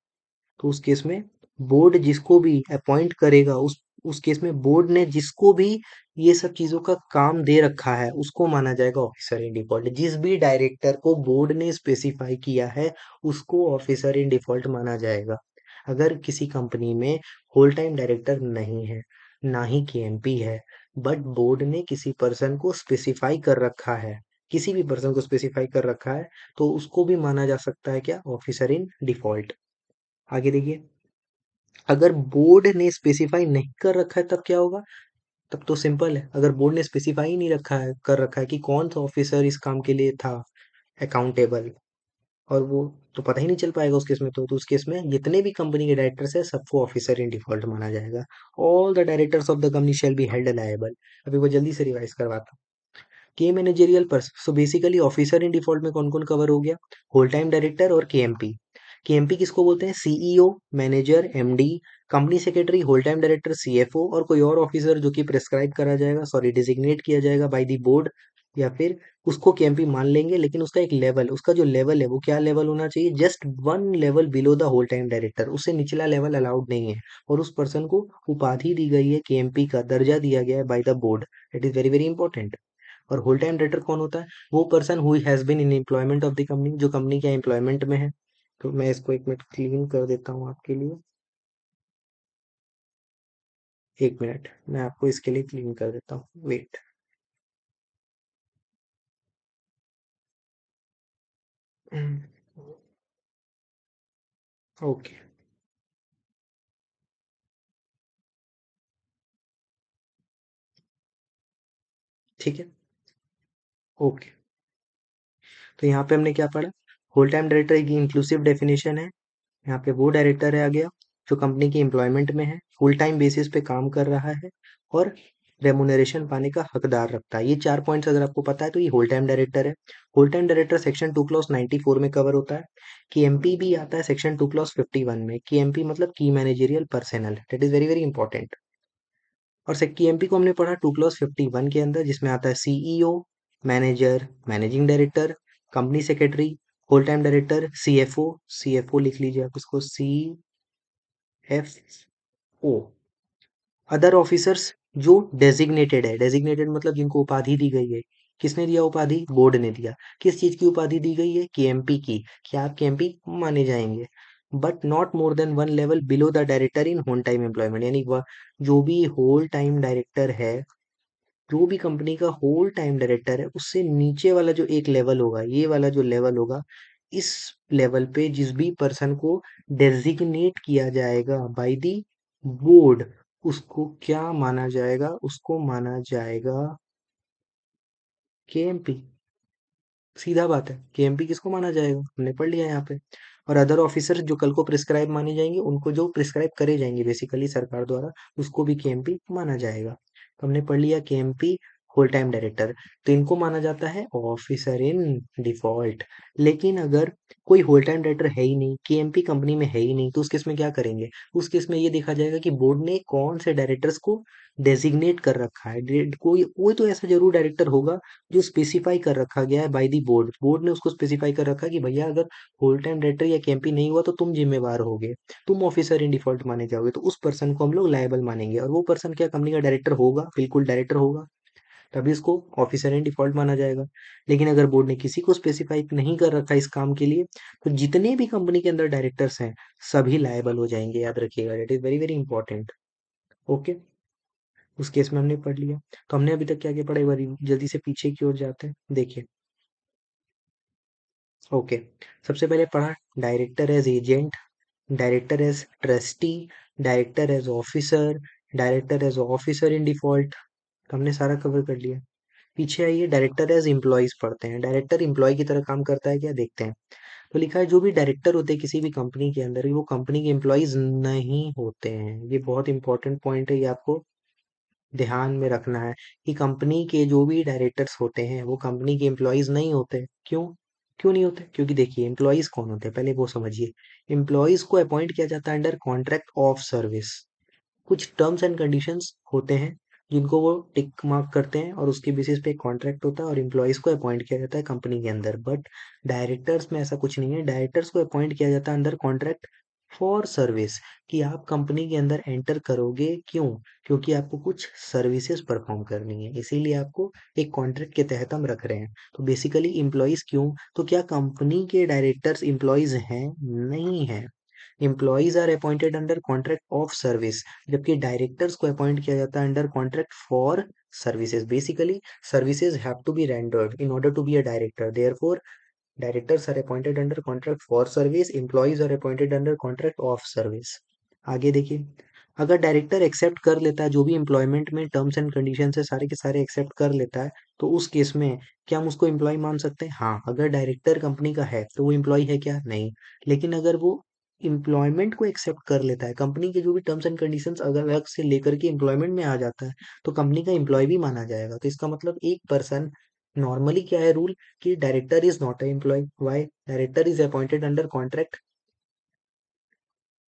[SPEAKER 1] तो उस केस में बोर्ड जिसको भी अपॉइंट करेगा, उस केस में बोर्ड ने जिसको भी ये सब चीजों का काम दे रखा है उसको माना जाएगा ऑफिसर इन डिफॉल्ट। जिस भी डायरेक्टर को बोर्ड ने स्पेसिफाई किया है उसको ऑफिसर इन डिफॉल्ट माना जाएगा। अगर किसी कंपनी में होल टाइम डायरेक्टर नहीं है, ना ही केएमपी है, बट बोर्ड ने किसी पर्सन को स्पेसिफाई कर रखा है, किसी भी पर्सन को स्पेसिफाई कर रखा है, तो उसको भी माना जा सकता है क्या, ऑफिसर इन डिफॉल्ट। आगे देखिए, अगर बोर्ड ने स्पेसिफाई नहीं कर रखा है तब क्या होगा। तब तो सिंपल है, अगर बोर्ड ने स्पेसिफाई ही नहीं रखा है कर रखा है कि कौन सा ऑफिसर इस काम के लिए था अकाउंटेबल, और वो तो पता ही नहीं चल पाएगा उस केस में। तो उस केस में जितने भी कंपनी के डायरेक्टर्स है सबको ऑफिसर इन डिफॉल्ट माना जाएगा। All the directors of the company shall be held liable. अभी वो जल्दी से रिवाइज करवाता हूँ। Key managerial person, so basically officer in default में कौन कौन कवर हो गया, होल टाइम डायरेक्टर और केएमपी। केएमपी किसको बोलते हैं, CEO, manager, MD, company secretary, whole time director, CFO और कोई और ऑफिसर जो कि प्रेस्क्राइब करा जाएगा, सॉरी डिजिग्नेट किया जाएगा बाय द बोर्ड, या फिर उसको केएमपी मान लेंगे। लेकिन उसका एक लेवल, उसका जो लेवल है वो क्या लेवल होना चाहिए, just one level below the whole time director, उससे निचला लेवल अलाउड नहीं है। और उस पर्सन को उपाधि दी गई है, केएमपी का दर्जा दिया गया है by the board. It is very very important. और होल टाइम डायरेक्टर कौन होता है, वो person who has been in employment of the company, जो कंपनी के एम्प्लॉयमेंट में है। तो मैं इसको एक मिनट क्लीन कर देता हूँ आपके लिए। एक मिनट, मैं आपको इसके लिए क्लीन कर देता हूँ, वेट। ओके, ठीक है, ओके। तो यहाँ पे हमने क्या पढ़ा, होल टाइम डायरेक्टर की इंक्लूसिव डेफिनेशन है। यहाँ पे वो डायरेक्टर है आ गया जो कंपनी की एम्प्लॉयमेंट में है, फुल टाइम बेसिस पे काम कर रहा है और रेमुनरेशन पाने का हकदार रखता है। ये 4 पॉइंट्स अगर आपको पता है तो ये होल टाइम डायरेक्टर है। Whole time director section 2 clause 94 में कवर होता है। केएमपी भी आता है सेक्शन 2 क्लॉज 51 में। केएमपी मतलब की managerial personal, that is very very important. और केएमपी को हमने पढ़ा 2 क्लॉज 51 के अंदर, जिसमें आता है CEO, manager, managing director, company secretary, whole time director, CFO. CFO लिख लीजिए आप उसको, C F O. Other officers जो डेजिग्नेटेड है, डेजिग्नेटेड मतलब जिनको उपाधि दी गई है। किसने दिया उपाधि, बोर्ड ने दिया। किस चीज की उपाधि दी गई है, केएमपी की, क्या आप केएमपी माने जाएंगे। But not more than one level below the director in whole time employment, यानी वह जो भी होल टाइम डायरेक्टर है, जो भी कंपनी का होल टाइम डायरेक्टर है, उससे नीचे वाला जो एक लेवल होगा, ये वाला जो लेवल होगा, इस लेवल पे जिस भी पर्सन को डेजिग्नेट किया जाएगा बाय दी बोर्ड, उसको क्या माना जाएगा, उसको माना जाएगा केएमपी। सीधा बात है, केएमपी किसको माना जाएगा, हमने पढ़ लिया यहाँ पे। और अदर ऑफिसर जो कल को प्रिस्क्राइब माने जाएंगे, उनको जो प्रिस्क्राइब करे जाएंगे बेसिकली सरकार द्वारा, उसको भी केएमपी माना जाएगा। तो हमने पढ़ लिया केएमपी, होल टाइम डायरेक्टर, तो इनको माना जाता है ऑफिसर इन डिफॉल्ट। लेकिन अगर कोई होल टाइम डायरेक्टर है ही नहीं, केएमपी कंपनी में है ही नहीं, तो उस केस में क्या करेंगे, उस केस में ये देखा जाएगा कि बोर्ड ने कौन से डायरेक्टर्स को डेजिग्नेट कर रखा है। कोई कोई तो ऐसा जरूर डायरेक्टर होगा जो स्पेसिफाई कर रखा गया है बाय दी बोर्ड। बोर्ड ने उसको स्पेसिफाई कर रखा है कि भैया अगर होल टाइम डायरेक्टर या केएमपी नहीं हुआ तो तुम जिम्मेवार होगे, तुम ऑफिसर इन डिफॉल्ट माने जाओगे। तो उस पर्सन को हम लोग लायबल मानेंगे, और वो पर्सन क्या कंपनी का डायरेक्टर होगा, बिल्कुल डायरेक्टर होगा, तभी उसको ऑफिसर इन डिफॉल्ट माना जाएगा। लेकिन अगर बोर्ड ने किसी को स्पेसिफाई नहीं कर रखा इस काम के लिए, तो जितने भी कंपनी के अंदर डायरेक्टर्स हैं सभी लायबल हो जाएंगे, याद रखिएगा, it is very very important. Okay, उस केस में हमने पढ़ लिया। तो हमने अभी तक क्या क्या पढ़ा, एक बार जल्दी से पीछे की ओर जाते हैं, देखिए। ओके, सबसे पहले पढ़ा director as agent, director as trustee, director as officer, director as officer in default, हमने सारा कवर कर लिया। पीछे आइए, डायरेक्टर एज एम्प्लॉयज पढ़ते हैं। डायरेक्टर एम्प्लॉय की तरह काम करता है क्या, देखते हैं। तो लिखा है जो भी डायरेक्टर होते हैं किसी भी कंपनी के अंदर, वो कंपनी के एम्प्लॉयज नहीं होते हैं। ये बहुत इंपॉर्टेंट पॉइंट है, ये आपको ध्यान में रखना है कि कंपनी के जो भी डायरेक्टर्स होते हैं वो कंपनी के एम्प्लॉयज नहीं होते। क्यों? क्यों नहीं होते? क्योंकि देखिए, एम्प्लॉयज कौन होते हैं पहले वो समझिए। एम्प्लॉयज को अपॉइंट किया जाता है अंडर कॉन्ट्रैक्ट ऑफ सर्विस। कुछ टर्म्स एंड कंडीशंस होते हैं जिनको वो टिक मार्क करते हैं, और उसके बेसिस पे एक कॉन्ट्रैक्ट होता है और एम्प्लॉयज को अपॉइंट किया जाता है कंपनी के अंदर। बट डायरेक्टर्स में ऐसा कुछ नहीं है। डायरेक्टर्स को अपॉइंट किया जाता है अंडर कॉन्ट्रैक्ट फॉर सर्विस, कि आप कंपनी के अंदर एंटर करोगे क्यों? क्योंकि आपको कुछ सर्विसेज परफॉर्म करनी है, इसीलिए आपको एक कॉन्ट्रैक्ट के तहत हम रख रहे हैं। तो बेसिकली एम्प्लॉयज क्यों? तो क्या कंपनी के डायरेक्टर्स एम्प्लॉयज हैं? नहीं है। Employees are appointed under contract of service, जबकि डायरेक्टर्स को अपॉइंट किया जाता है under contract for services. Basically services have to be rendered in order to be a director, therefore directors are appointed under contract for service, employees are appointed under contract of service. आगे देखिए, अगर director accept कर लेता है जो भी employment में terms and condition है सारे के सारे एक्सेप्ट कर लेता है, तो उस केस में क्या हम उसको एम्प्लॉय मान सकते हैं? हाँ। अगर डायरेक्टर कंपनी का है तो वो एम्प्लॉय है क्या? नहीं। लेकिन अगर वो एम्प्लॉयमेंट को एक्सेप्ट कर लेता है, कंपनी के जो भी टर्म्स एंड कंडीशंस अगर अलग से लेकर के एम्प्लॉयमेंट में आ जाता है, तो कंपनी का एम्प्लॉय भी माना जाएगा। तो इसका मतलब एक पर्सन, नॉर्मली क्या है रूल, कि director is not a employee. Why? Director is appointed under contract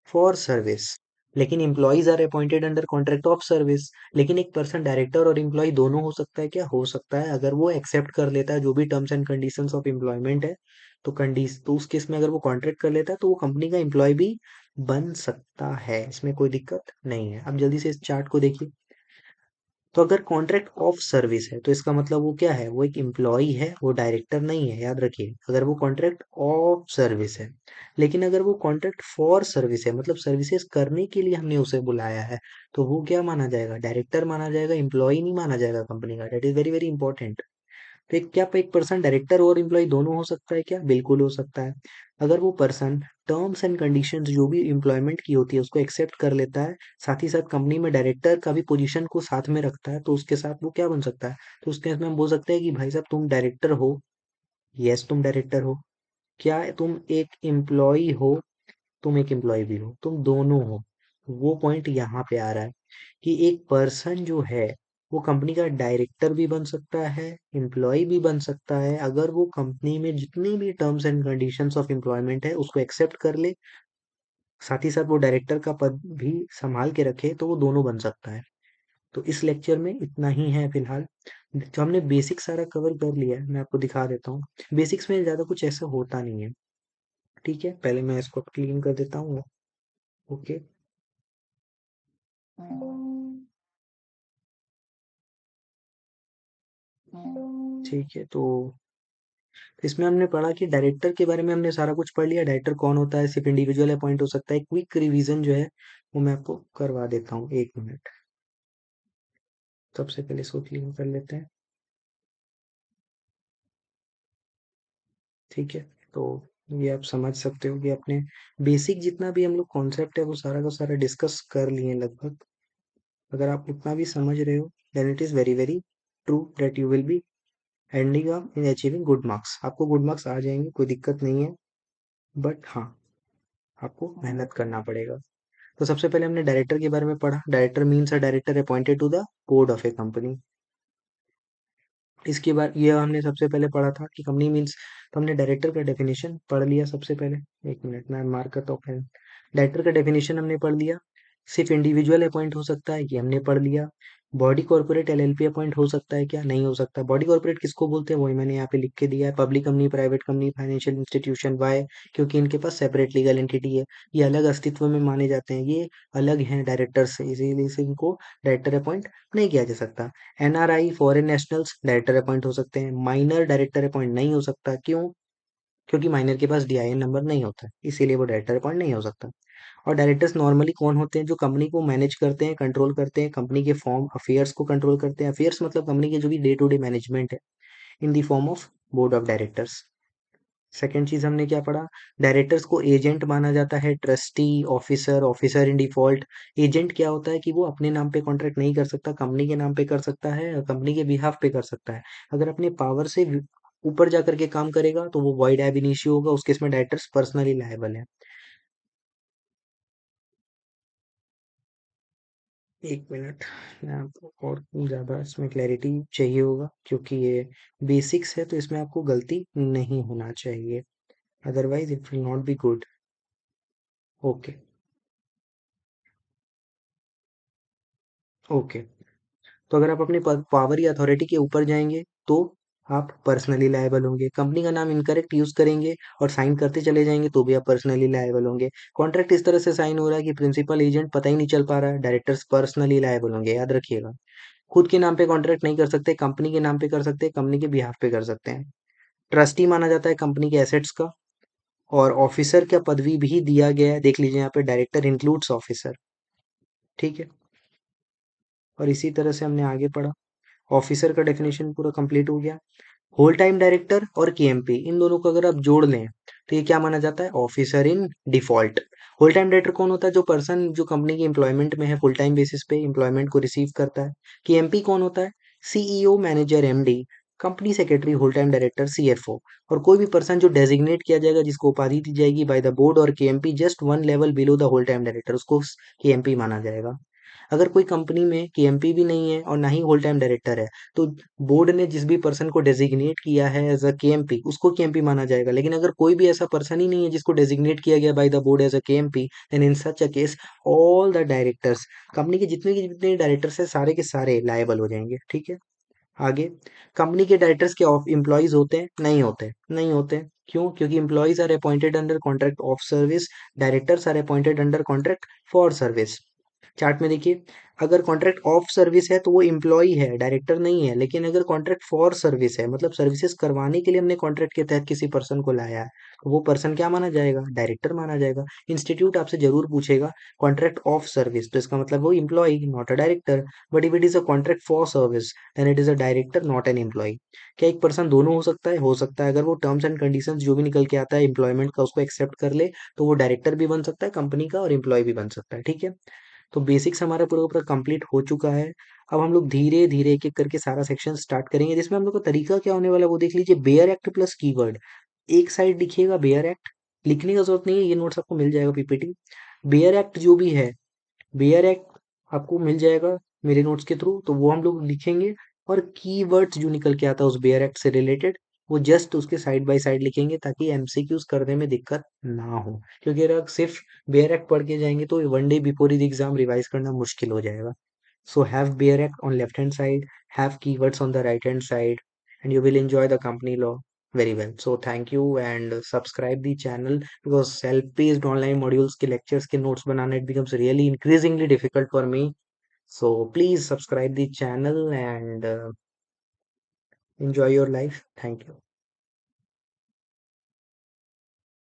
[SPEAKER 1] for service, लेकिन employees are appointed under contract of service. लेकिन एक पर्सन डायरेक्टर और एम्प्लॉय दोनों हो सकता है क्या? हो सकता है, अगर वो एक्सेप्ट कर लेता है जो भी terms and conditions of employment है। तो उस केस में अगर वो कॉन्ट्रैक्ट कर लेता है तो वो कंपनी का एम्प्लॉय भी बन सकता है, इसमें कोई दिक्कत नहीं है। अब जल्दी से इस चार्ट को देखिए। तो अगर कॉन्ट्रैक्ट ऑफ सर्विस है तो इसका मतलब वो क्या है, वो एक एम्प्लॉय है, वो डायरेक्टर नहीं है, याद रखिए। अगर वो कॉन्ट्रैक्ट ऑफ सर्विस है, लेकिन अगर वो कॉन्ट्रैक्ट फॉर सर्विस है, मतलब सर्विसेज करने के लिए हमने उसे बुलाया है, तो वो क्या माना जाएगा? डायरेक्टर माना जाएगा, एम्प्लॉय नहीं माना जाएगा कंपनी का। That is very very important. तो क्या एक पर्सन डायरेक्टर और एम्प्लॉय दोनों हो सकता है क्या? बिल्कुल हो सकता है। अगर वो पर्सन टर्म्स एंड कंडीशंस जो भी एम्प्लॉयमेंट की होती है उसको एक्सेप्ट कर लेता है, साथ ही साथ कंपनी में डायरेक्टर का भी पोजीशन को साथ में रखता है, तो उसके साथ वो क्या बन सकता है? तो उसके साथ में हम बोल सकते हैं कि भाई साहब तुम डायरेक्टर हो। यस, तुम डायरेक्टर हो। क्या तुम एक एम्प्लॉय हो? तुम एक एम्प्लॉय भी हो, तुम दोनों हो। वो पॉइंट यहाँ पे आ रहा है कि एक पर्सन जो है वो कंपनी का डायरेक्टर भी बन सकता है, एम्प्लॉय भी बन सकता है, अगर वो कंपनी में जितने भी terms and conditions of employment है उसको एक्सेप्ट कर ले, साथ ही साथ वो डायरेक्टर का पद भी संभाल के रखे, तो वो दोनों बन सकता है। तो इस लेक्चर में इतना ही है फिलहाल। जो हमने बेसिक सारा कवर कर लिया है, मैं आपको दिखा देता हूँ। बेसिक्स में ज़्यादा कुछ ऐसा होता नहीं है। ठीक है, पहले मैं इसको क्लीन कर देता हूँ। ओके। ठीक है, तो इसमें हमने पढ़ा कि डायरेक्टर के बारे में हमने सारा कुछ पढ़ लिया। डायरेक्टर कौन होता है, सिर्फ इंडिविजुअल अपॉइंट हो सकता है। क्विक रिवीजन जो है वो मैं आपको करवा देता हूँ, 1 मिनट। सबसे पहले इसको क्लीन कर लेते हैं। ठीक है, तो ये आप समझ सकते हो कि अपने बेसिक जितना भी हम लोग कॉन्सेप्ट है वो सारा का सारा डिस्कस कर लिए लगभग। अगर आप उतना भी समझ रहे हो, then it is very very true that you will be ending up in achieving good marks. आपको गुड मार्क्स आ जाएंगे, कोई दिक्कत नहीं है। बट हाँ, आपको मेहनत करना पड़ेगा। तो सबसे पहले हमने डायरेक्टर के बारे में पढ़ा। Director means a director appointed to the board of a company. इसके बाद ये हमने सबसे पहले पढ़ा था कि कंपनी मीन्स, तो हमने डायरेक्टर का डेफिनेशन पढ़ लिया सबसे पहले। 1 मिनट मैं मार्क करता हूँ पेन। डायरेक्टर का डेफिनेशन हमने पढ़ लिया। सिर्फ इंडिविजुअल अपॉइंट हो सकता है, ये हमने पढ़ लिया। बॉडी कॉर्पोरेट एलएलपी अपॉइंट हो सकता है क्या? नहीं हो सकता। बॉडी कॉर्पोरेट किसको बोलते हैं वही मैंने यहाँ पे लिख के दिया है। Public company, private company, financial institution. Why? क्योंकि इनके पास सेपरेट लीगल एंटिटी है, ये अलग अस्तित्व में माने जाते हैं, ये अलग हैं डायरेक्टर से, इसीलिए से इनको डायरेक्टर अपॉइंट नहीं किया जा सकता। NRI, foreign nationals director appoint हो सकते हैं। माइनर डायरेक्टर अपॉइंट नहीं हो सकता। क्यों? क्योंकि माइनर के पास डीआईएन नंबर नहीं होता है, इसीलिए वो डायरेक्टर अपॉइंट नहीं हो सकता। और डायरेक्टर्स नॉर्मली कौन होते हैं? जो कंपनी को मैनेज करते हैं, कंट्रोल करते हैं, कंपनी के फॉर्म अफेयर्स को कंट्रोल करते हैं। अफेयर्स मतलब कंपनी के जो भी डे टू डे मैनेजमेंट है, in the form of board of directors. Second चीज हमने क्या पढ़ा? डायरेक्टर्स को एजेंट माना जाता है, trustee, officer, officer in default. Agent क्या होता है कि वो अपने नाम पे कॉन्ट्रैक्ट नहीं कर सकता, कंपनी के नाम पे कर सकता है, कंपनी के बिहाफ पे कर सकता है। अगर अपने पावर से ऊपर जाकर के काम करेगा तो वो वॉइड एब इनिशियो होगा, उस केस में डायरेक्टर्स पर्सनली लायबल है। एक मिनट, मैं आपको और ज़्यादा इसमें क्लैरिटी चाहिए होगा, क्योंकि ये बेसिक्स है तो इसमें आपको गलती नहीं होना चाहिए, otherwise it will not be good. Okay. Okay. तो अगर आप अपनी पावर या अथॉरिटी के ऊपर जाएंगे तो आप पर्सनली लायबल होंगे। कंपनी का नाम इनकरेक्ट यूज करेंगे और साइन करते चले जाएंगे तो भी आप पर्सनली लायबल होंगे। कॉन्ट्रैक्ट इस तरह से साइन हो रहा है कि प्रिंसिपल एजेंट पता ही नहीं चल पा रहा है, डायरेक्टर्स पर्सनली लायबल होंगे, याद रखिएगा। खुद के नाम पे कॉन्ट्रैक्ट नहीं कर सकते, कंपनी के नाम पे कर सकते हैं, कंपनी के बिहाफ पे कर सकते हैं। ट्रस्टी माना जाता है कंपनी के एसेट्स का। और ऑफिसर का पदवी भी दिया गया है, देख लीजिए यहाँ पे डायरेक्टर इंक्लूड्स ऑफिसर। ठीक है। और इसी तरह से हमने आगे पढ़ा, ऑफिसर का डेफिनेशन पूरा कंप्लीट हो गया। होल टाइम डायरेक्टर और केएमपी, इन दोनों को अगर आप जोड़ लें तो ये क्या माना जाता है? Officer in default. Whole time director कौन होता है? जो पर्सन जो कंपनी की एम्प्लॉयमेंट में है, फुल टाइम बेसिस पे एम्प्लॉयमेंट को रिसीव करता है। केएमपी कौन होता है? CEO, manager, MD, company secretary, whole time director, CFO. और कोई भी पर्सन जो डेजिग्नेट किया जाएगा, जिसको उपाधि दी जाएगी बाय द बोर्ड और KMP just one level below the whole time director, उसको केएमपी माना जाएगा। अगर कोई कंपनी में केएमपी भी नहीं है और ना ही होल टाइम डायरेक्टर है, तो बोर्ड ने जिस भी पर्सन को डेजिग्नेट किया है एज अ केएमपी, उसको केएमपी माना जाएगा। लेकिन अगर कोई भी ऐसा पर्सन ही नहीं है जिसको डेजिग्नेट किया गया by the board as a KMP, then in such a case all the directors, company के जितने डायरेक्टर्स है सारे के सारे लायबल हो जाएंगे। ठीक है। आगे, कंपनी के डायरेक्टर्स के ऑफ एम्प्लॉयज होते हैं? नहीं होते, नहीं होते। क्यों? क्योंकि employees are appointed under contract of service, directors are appointed under contract for service. Chart में देखिए, अगर कॉन्ट्रैक्ट ऑफ सर्विस है तो वो एम्प्लॉई है, डायरेक्टर नहीं है। लेकिन अगर कॉन्ट्रैक्ट फॉर सर्विस है, मतलब सर्विसेज करवाने के लिए हमने कॉन्ट्रैक्ट के तहत किसी पर्सन को लाया है, तो वो पर्सन क्या माना जाएगा? डायरेक्टर माना जाएगा। इंस्टीट्यूट आपसे जरूर पूछेगा कॉन्ट्रैक्ट ऑफ सर्विस, तो इसका मतलब वो employee, not a director. But if it is a contract for service, then it is a director, not an employee. क्या एक पर्सन दोनों हो सकता है? हो सकता है। अगर वो टर्म्स एंड कंडीशंस जो भी निकल के आता है एम्प्लॉयमेंट का उसको एक्सेप्ट कर ले, तो वो डायरेक्टर भी बन सकता है कंपनी का और एम्प्लॉय भी बन सकता है। ठीक है। तो बेसिक्स हमारा पूरा पूरा कंप्लीट हो चुका है। अब हम लोग धीरे धीरे एक एक करके सारा सेक्शन स्टार्ट करेंगे, जिसमें हम लोग का तरीका क्या होने वाला है वो देख लीजिए। बेयर एक्ट प्लस कीवर्ड, एक साइड लिखिएगा बेयर एक्ट, लिखने का जरूरत नहीं है, ये नोट्स आपको मिल जाएगा पीपीटी। बेयर एक्ट जो भी है, बेयर एक्ट आपको मिल जाएगा मेरे नोट्स के थ्रू, तो वो हम लोग लिखेंगे। और कीवर्ड्स जो निकल के आता है उस बेयर एक्ट से रिलेटेड, वो जस्ट उसके साइड बाय साइड लिखेंगे, ताकि एमसीक्यूज करने में दिक्कत ना हो। क्योंकि अगर सिर्फ बेयर एक्ट पढ़ के जाएंगे तो one day before the exam revise करना मुश्किल हो जाएगा। So have Bear Act on left hand side, have keywords on the right hand side, and you will enjoy the company law very well. So thank you and subscribe the channel, because self-paced online modules के lectures के notes banana it becomes really increasingly difficult for me. So please subscribe the channel and enjoy your life. Thank you.